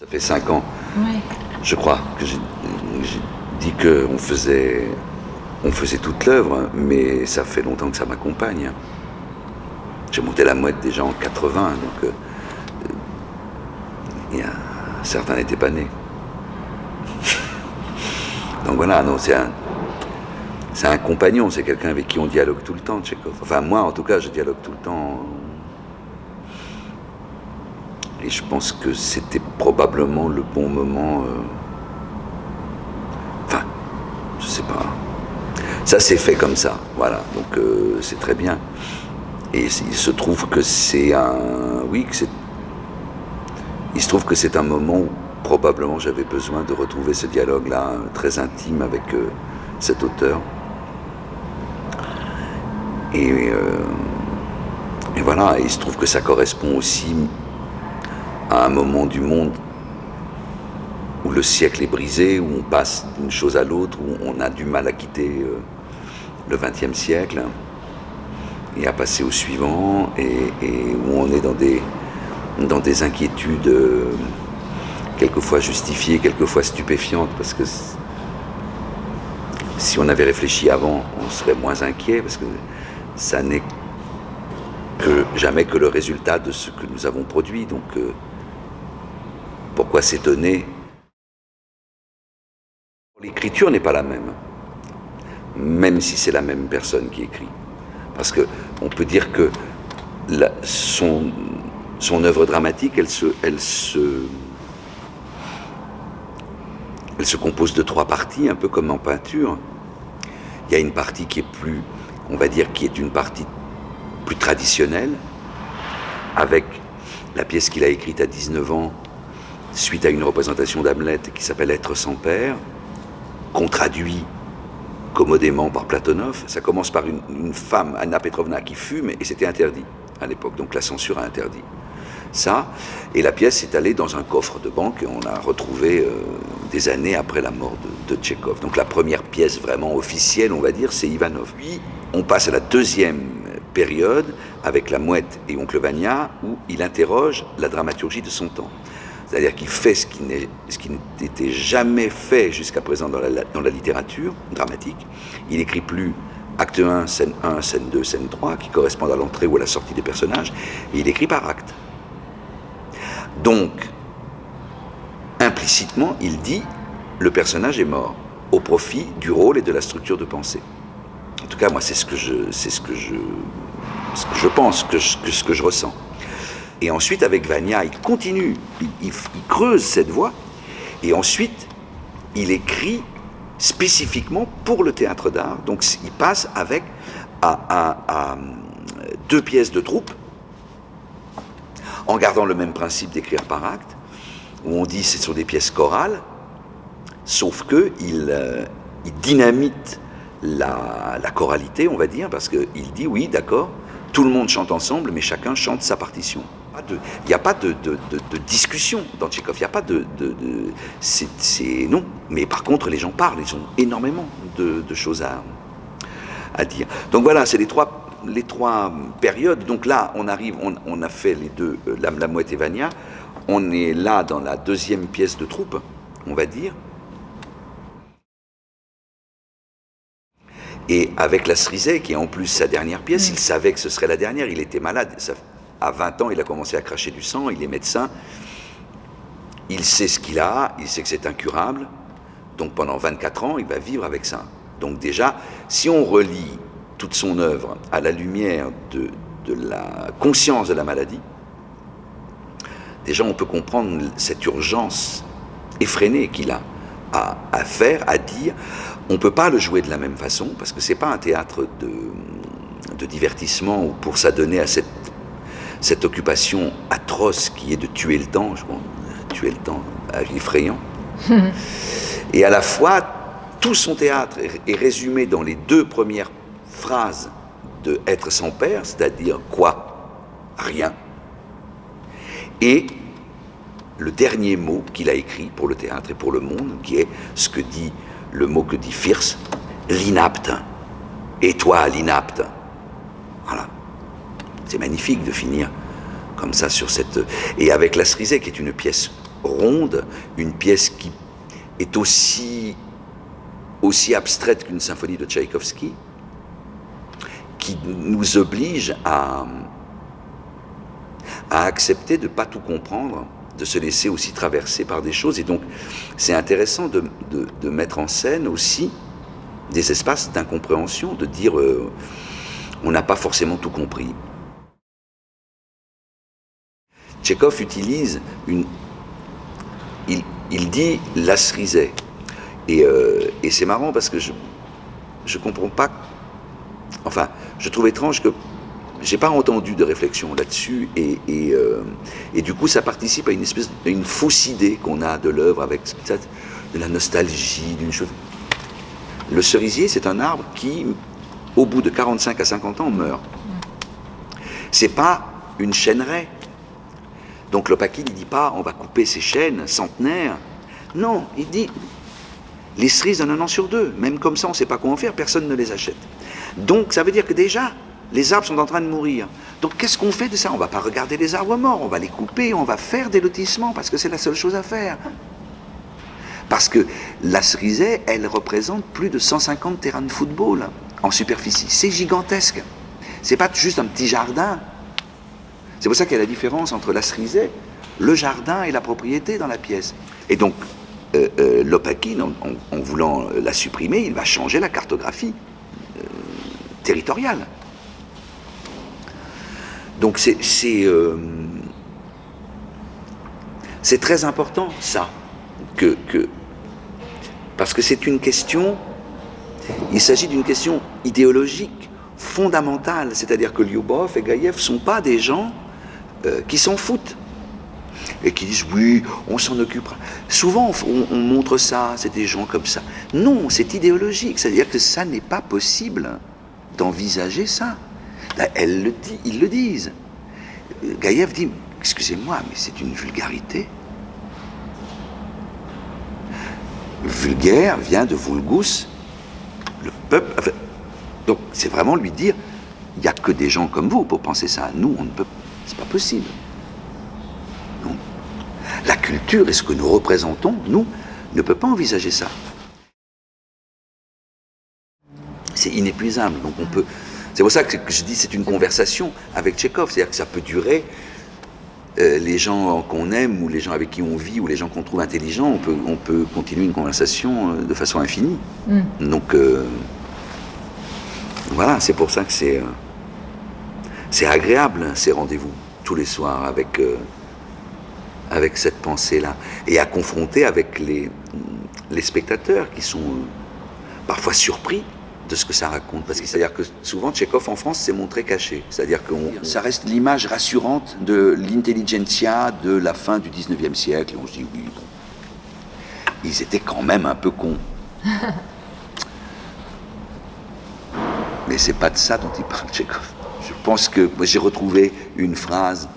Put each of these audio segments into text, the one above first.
Ça fait 5 ans, Ouais. je crois, que j'ai dit qu'on faisait toute l'œuvre, mais ça fait longtemps que ça m'accompagne. J'ai monté la mouette déjà en 80, donc certains n'étaient pas nés. Donc voilà, non, c'est un compagnon, c'est quelqu'un avec qui on dialogue tout le temps, Tchekhov. Enfin, moi, en tout cas, je dialogue tout le temps. Et je pense que c'était probablement le bon moment. Enfin, je sais pas. Ça s'est fait comme ça, voilà. Donc c'est très bien. Et il se trouve que c'est un. Oui, que c'est. Il se trouve que c'est un moment où probablement j'avais besoin de retrouver ce dialogue-là, très intime avec cet auteur. Et voilà, et il se trouve que ça correspond aussi à un moment du monde où le siècle est brisé, où on passe d'une chose à l'autre, où on a du mal à quitter le XXe siècle et à passer au suivant, et où on est dans des inquiétudes quelquefois justifiées, quelquefois stupéfiantes, parce que si on avait réfléchi avant, on serait moins inquiet, parce que ça n'est jamais que le résultat de ce que nous avons produit. Donc pourquoi s'étonner? L'écriture n'est pas la même si c'est la même personne qui écrit. Parce qu'on peut dire que son œuvre dramatique, elle se compose de 3 parties, un peu comme en peinture. Il y a une partie qui est plus, on va dire, qui est une partie plus traditionnelle, avec la pièce qu'il a écrite à 19 ans, suite à une représentation d'Hamlet qui s'appelle Être sans père, qu'on traduit commodément par Platonov. Ça commence par une femme, Anna Petrovna, qui fume, et c'était interdit à l'époque, donc la censure a interdit ça. Et la pièce est allée dans un coffre de banque, et on l'a retrouvée des années après la mort de Tchekhov. Donc la première pièce vraiment officielle, on va dire, c'est Ivanov. Puis on passe à la deuxième période, avec La Mouette et Oncle Vania, où il interroge la dramaturgie de son temps. C'est-à-dire qu'il fait ce qui n'était jamais fait jusqu'à présent dans la littérature dramatique. Il n'écrit plus acte 1, scène 1, scène 2, scène 3, qui correspondent à l'entrée ou à la sortie des personnages, et il écrit par acte. Donc, implicitement, il dit le personnage est mort, au profit du rôle et de la structure de pensée. En tout cas, moi, c'est ce que je pense, ce que je ressens. Et ensuite, avec Vania, il continue, il creuse cette voie, et ensuite, il écrit spécifiquement pour le théâtre d'art. Donc, il passe à 2 pièces de troupe, en gardant le même principe d'écrire par acte, où on dit que ce sont des pièces chorales, sauf qu'il dynamite la choralité, on va dire, parce qu'il dit, oui, d'accord, tout le monde chante ensemble, mais chacun chante sa partition. Il n'y a pas de discussion dans Tchekhov, il n'y a pas non. Mais par contre, les gens parlent, ils ont énormément de choses à dire. Donc voilà, c'est les trois périodes. Donc là, on a fait les deux, la Mouette et Vania. On est là dans la deuxième pièce de troupe, on va dire. Et avec La Cerisay, qui est en plus sa dernière pièce, il savait que ce serait la dernière, il était malade. À 20 ans, il a commencé à cracher du sang, il est médecin. Il sait ce qu'il a, il sait que c'est incurable. Donc pendant 24 ans, il va vivre avec ça. Donc déjà, si on relie toute son œuvre à la lumière de la conscience de la maladie, déjà on peut comprendre cette urgence effrénée qu'il a à faire, à dire. On ne peut pas le jouer de la même façon, parce que ce n'est pas un théâtre de divertissement ou pour s'adonner à cette occupation atroce qui est de tuer le temps, tuer le temps, effrayant. Et à la fois, tout son théâtre est résumé dans les 2 premières phrases de Être sans père, c'est-à-dire quoi? Rien. Et le dernier mot qu'il a écrit pour le théâtre et pour le monde, qui est le mot que dit Fierce, l'inapte. Et toi, l'inapte. Voilà. C'est magnifique de finir comme ça sur cette... Et avec La Cerisay, qui est une pièce ronde, une pièce qui est aussi abstraite qu'une symphonie de Tchaïkovski, qui nous oblige à accepter de ne pas tout comprendre, de se laisser aussi traverser par des choses. Et donc, c'est intéressant de mettre en scène aussi des espaces d'incompréhension, de dire on n'a pas forcément tout compris. Tchekhov utilise il dit la cerisée. Et c'est marrant parce que je comprends pas. Enfin, je trouve étrange que j'ai pas entendu de réflexion là-dessus et du coup ça participe à une fausse idée qu'on a de l'œuvre avec de la nostalgie d'une chose. Le cerisier, c'est un arbre qui, au bout de 45 à 50 ans, meurt. C'est pas une chêneraie. Donc Lopakhin, il dit pas on va couper ces chênes centenaires. Non, il dit les cerises donnent 1 an sur 2. Même comme ça, on ne sait pas quoi en faire, personne ne les achète. Donc ça veut dire que déjà, les arbres sont en train de mourir. Donc qu'est-ce qu'on fait de ça? On ne va pas regarder les arbres morts, on va les couper, on va faire des lotissements, parce que c'est la seule chose à faire. Parce que la cerisée, elle représente plus de 150 terrains de football en superficie. C'est gigantesque. C'est pas juste un petit jardin. C'est pour ça qu'il y a la différence entre la cerisée, le jardin et la propriété dans la pièce. Et donc, Lopakhin, en voulant la supprimer, il va changer la cartographie territoriale. Donc c'est très important, ça, parce que c'est une question, il s'agit d'une question idéologique, fondamentale, c'est-à-dire que Lyubov et Gaïev ne sont pas des gens qui s'en foutent et qui disent oui, on s'en occupera. Souvent on montre ça, c'est des gens comme ça. Non, c'est idéologique, c'est-à-dire que ça n'est pas possible d'envisager ça. Là, ils le disent. Gaïev dit, excusez-moi, mais c'est une vulgarité. Vulgaire vient de vulgus, le peuple. Enfin, donc c'est vraiment lui dire, il n'y a que des gens comme vous pour penser ça. Nous, on ne peut, c'est pas possible. Non. La culture et ce que nous représentons, nous, ne peut pas envisager ça. C'est inépuisable. Donc on peut. C'est pour ça que je dis c'est une conversation avec Tchekhov, c'est-à-dire que ça peut durer. Les gens qu'on aime ou les gens avec qui on vit ou les gens qu'on trouve intelligents, on peut continuer une conversation de façon infinie. Donc voilà, c'est pour ça que c'est agréable ces rendez-vous tous les soirs avec cette pensée-là et à confronter avec les spectateurs qui sont parfois surpris de ce que ça raconte. Parce que c'est-à-dire que souvent, Tchekhov en France s'est montré caché. C'est-à-dire que ça reste l'image rassurante de l'intelligentsia de la fin du 19e siècle. Et on se dit, oui, bon, ils étaient quand même un peu cons. Mais c'est pas de ça dont il parle, Tchekhov. Je pense que j'ai retrouvé une phrase.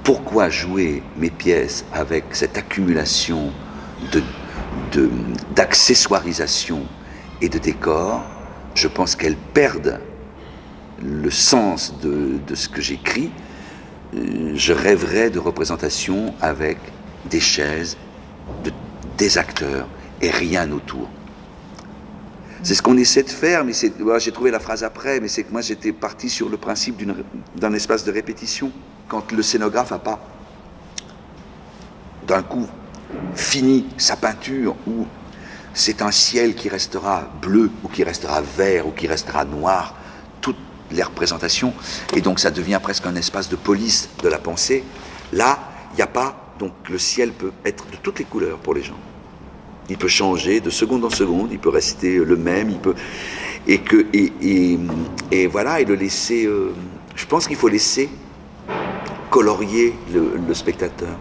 Pourquoi jouer mes pièces avec cette accumulation d'accessoirisation et de décors? Je pense qu'elles perdent le sens de ce que j'écris. Je rêverais de représentations avec des chaises, des acteurs et rien autour. C'est ce qu'on essaie de faire, mais j'ai trouvé la phrase après, mais c'est que moi j'étais parti sur le principe d'un espace de répétition. Quand le scénographe n'a pas, d'un coup, fini sa peinture, ou c'est un ciel qui restera bleu, ou qui restera vert, ou qui restera noir, toutes les représentations, et donc ça devient presque un espace de police de la pensée. Là, il n'y a pas, donc le ciel peut être de toutes les couleurs pour les gens. Il peut changer de seconde en seconde, il peut rester le même, il peut... Et voilà, et le laisser... je pense qu'il faut laisser colorier le spectateur.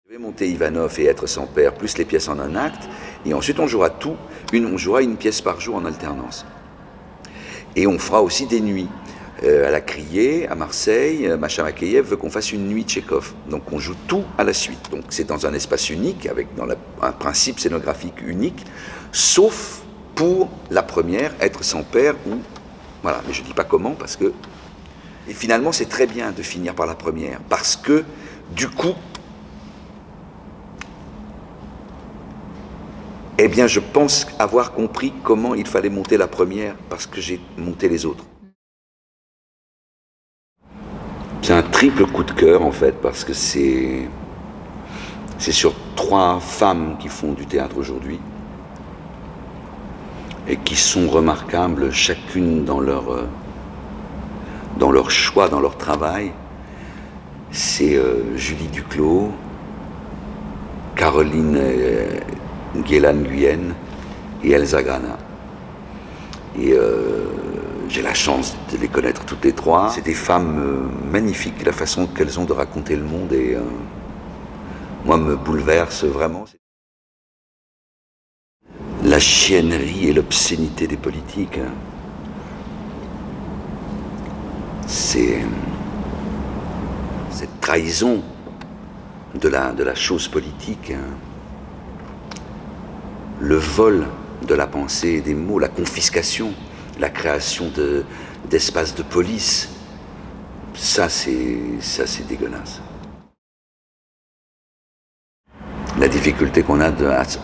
Je vais monter Ivanov et Être sans père, plus les pièces en un acte, et ensuite on jouera on jouera une pièce par jour en alternance. Et on fera aussi des nuits. À la Criée, à Marseille, Macha Makeyev veut qu'on fasse une nuit Tchekhov. Donc on joue tout à la suite. Donc c'est dans un espace unique, avec un principe scénographique unique, sauf pour la première, Être sans père, ou... Voilà, mais je ne dis pas comment, parce que... Et finalement, c'est très bien de finir par la première, parce que Du coup, eh bien, je pense avoir compris comment il fallait monter la première parce que j'ai monté les autres. C'est un triple coup de cœur en fait parce que c'est sur 3 femmes qui font du théâtre aujourd'hui et qui sont remarquables chacune dans leur choix, dans leur travail. C'est Julie Duclos, Caroline Guélan-Guyenne et Elsa Grana. Et j'ai la chance de les connaître toutes les 3. C'est des femmes magnifiques, la façon qu'elles ont de raconter le monde et moi me bouleverse vraiment. La chiennerie et l'obscénité des politiques. C'est cette trahison de la chose politique. Le vol de la pensée et des mots, la confiscation, la création d'espaces de police, ça c'est dégueulasse. La difficulté qu'on a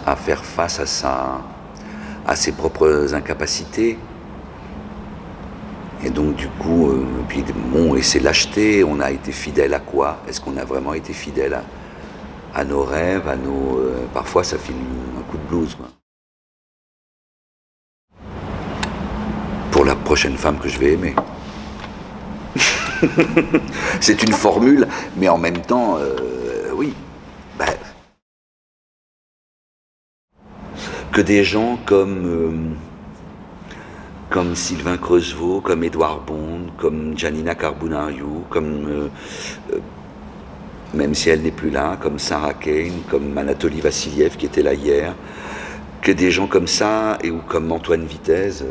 à faire face à ses propres incapacités. Et donc du coup, puis bon, et c'est lâcheté, on a été fidèle à quoi? Est-ce qu'on a vraiment été fidèle à nos rêves, à nos... parfois ça file un coup de blues, quoi. Pour la prochaine femme que je vais aimer. C'est une formule, mais en même temps, oui. Que des gens comme Sylvain Creusevaux, comme Édouard Bond, comme Janina Carbonariou, comme, même si elle n'est plus là, comme Sarah Kane, comme Anatoly Vassiliev qui était là hier, que des gens comme ça, ou comme Antoine Vitesse,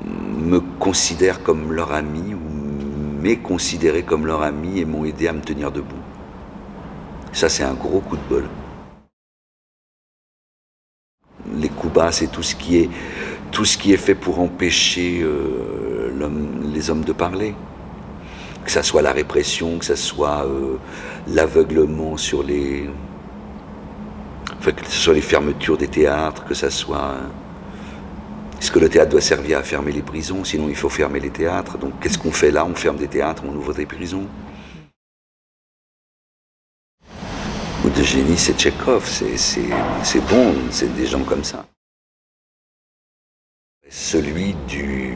me considèrent comme leur ami, ou m'aient considéré comme leur ami et m'ont aidé à me tenir debout. Ça, c'est un gros coup de bol. Les coups bas, c'est tout ce qui est fait pour empêcher les hommes de parler. Que ça soit la répression, que ça soit l'aveuglement sur les fermetures des théâtres, que ça soit... Est-ce que le théâtre doit servir à fermer les prisons? Sinon, il faut fermer les théâtres. Donc, qu'est-ce qu'on fait là? On ferme des théâtres, on ouvre des prisons. Ou de génie, c'est Tchekhov, c'est bon, c'est des gens comme ça. Celui du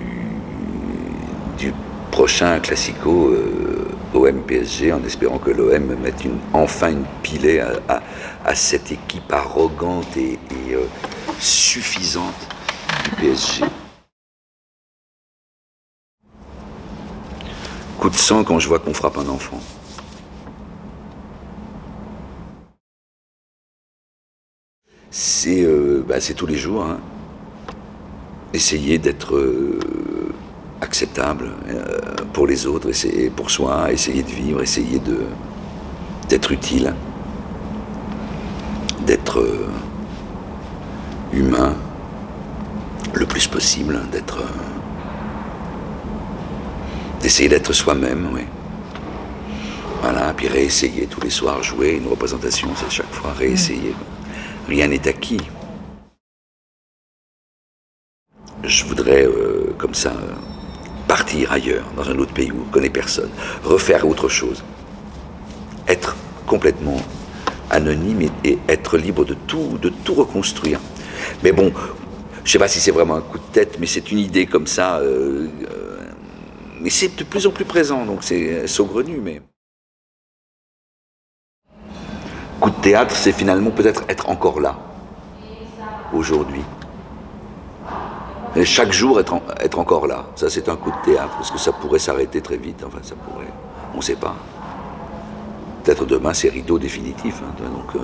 prochain classico OM-PSG, en espérant que l'OM mette enfin une pilée à cette équipe arrogante et suffisante du PSG. Coup de sang quand je vois qu'on frappe un enfant. C'est tous les jours, hein. Essayer d'être acceptable pour les autres, essayer pour soi, essayer de vivre, essayer d'être utile, d'être humain le plus possible, d'essayer d'être soi-même, oui. Voilà, puis réessayer tous les soirs, jouer une représentation, c'est chaque fois réessayer. Rien n'est acquis. Je voudrais, comme ça, partir ailleurs, dans un autre pays où on ne connaît personne, refaire autre chose, être complètement anonyme et être libre de tout reconstruire. Mais bon, je ne sais pas si c'est vraiment un coup de tête, mais c'est une idée comme ça, mais c'est de plus en plus présent, donc c'est saugrenu, mais... Coup de théâtre, c'est finalement peut-être être encore là, aujourd'hui. Et chaque jour être encore là, ça c'est un coup de théâtre, parce que ça pourrait s'arrêter très vite, enfin ça pourrait, on ne sait pas. Peut-être demain c'est rideau définitif, hein, donc...